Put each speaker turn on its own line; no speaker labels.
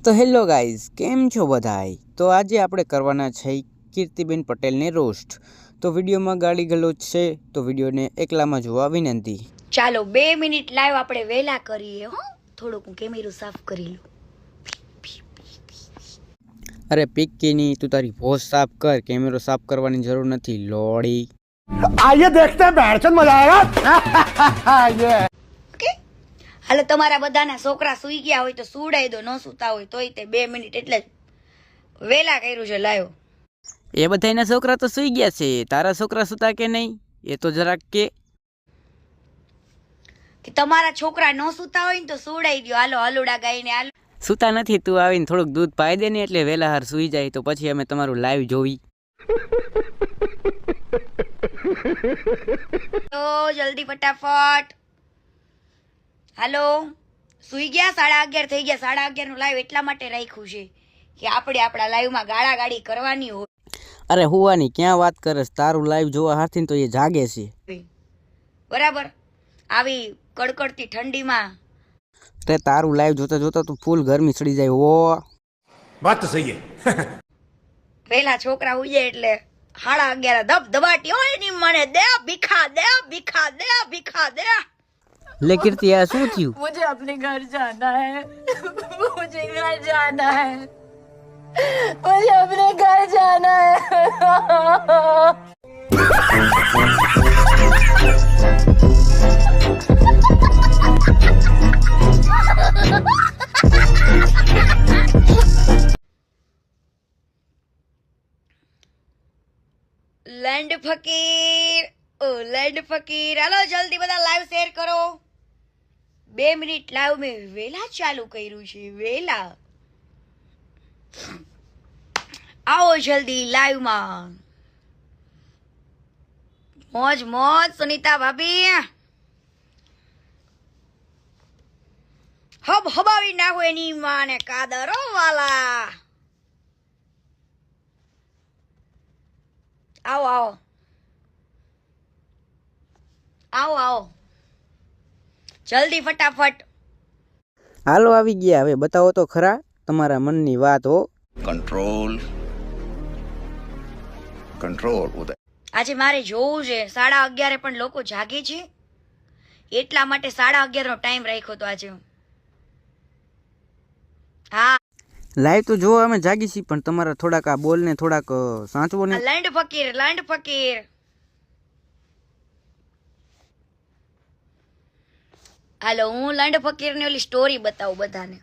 તો hello guys, કેમ છો બધાય? તો આજે આપણે કરવાના છે કીર્તિબેન પટેલને રોસ્ટ. તો વિડીયોમાં ગાળી ગલોચ છે, તો વિડીયોને એકલામાં જોવા વિનંતી.
ચાલો 2 મિનિટ લાઈવ આપણે વહેલા કરીએ હો. થોડુંક હું કેમેરો સાફ કરી લઉં.
અરે પિક્કીની, તું તારી ભોજ સાફ કર, કેમેરો સાફ કરવાની જરૂર નથી લોડી.
आइए देखते हैं बैठचंद मजा आएगा ये
ઓકે, હાલો તમારા બધાના છોકરા સૂઈ ગયા હોય તો સુડાઈ દો, ન સૂતા હોય તોય તે 2 મિનિટ એટલે જ વહેલા કર્યું છે લાઈવ.
એ બધાયના છોકરા તો સૂઈ ગયા છે, તારા છોકરા સૂતા કે નહીં એ તો જરાક કે.
તમારા છોકરા ન સૂતા હોય ને તો સુડાઈ દો. હાલો હલુડા ગાઈને હાલો.
સૂતા નથી, તું આવીને થોડુંક દૂધ પાઈ દે ને એટલે વહેલા હાર સૂઈ જાય, તો પછી અમે તમારું લાઈવ જોવી.
તો જલ્દી ફટાફટ. હાલો, સૂઈ ગયા? 11:30 થઈ ગયા. 11:30 નું લાઈવ એટલા માટે રાખ્યું છે કે આપણે આપણા લાઈવમાં ગાળા ગાળી કરવાની હોય.
અરે હુવાની ક્યાં વાત કરસ, તારું લાઈવ જોવા હાથીને તો એ જાગે છે.
બરાબર, આવી કડકડતી ઠંડીમાં
તે તારું લાઈવ જોતા જોતા તું ફૂલ ગરમી ચડી જાય. ઓ
बात तो सही है
પેલા છોકરા ઉજે એટલે 11:30 ધબ ધબાટી હોય ની મને દે ભીખા દે ભીખા દે ભીખા દે.
લે કીર્તિ, આ શું થયું?
मुझे अपने घर जाना है मुझे घर जाना है मुझे अपने घर जाना है. લેન્ડ ફકીર, ઓ લેન્ડ ફકીર. હાલો જલ્દી બધા લાઈવ શેર કરો. 2 મિનિટ લાઈવ મેં વેલા ચાલુ કર્યું છે, વેલા. આવો જલ્દી લાઈવમાં. મોજ મોજ સુનીતા ભાભી, હબ હબાવી નાખો એની માને કાદરો વાલા. આવો આવો આવો આવો જલ્દી ફટાફટ.
હાલો આવી ગયા, હવે બતાવો તો ખરા તમારા મનની વાત હો.
કંટ્રોલ કંટ્રોલ ઉદય.
આજે મારે જોવું છે 11:30 પણ લોકો જાગે છે, એટલા માટે 11:30 નો ટાઈમ રાખ્યો તો આજે. હા,
લાઈવ તો જોવા અમે જાગી છીએ, પણ તમારા થોડાક આ બોલ ને થોડાક સાચવો ને.
લેન્ડ ફકીર, લેન્ડ ફકીર. હાલો, હું લેન્ડ ફકીર ની ઓલી સ્ટોરી બતાવું બધાને.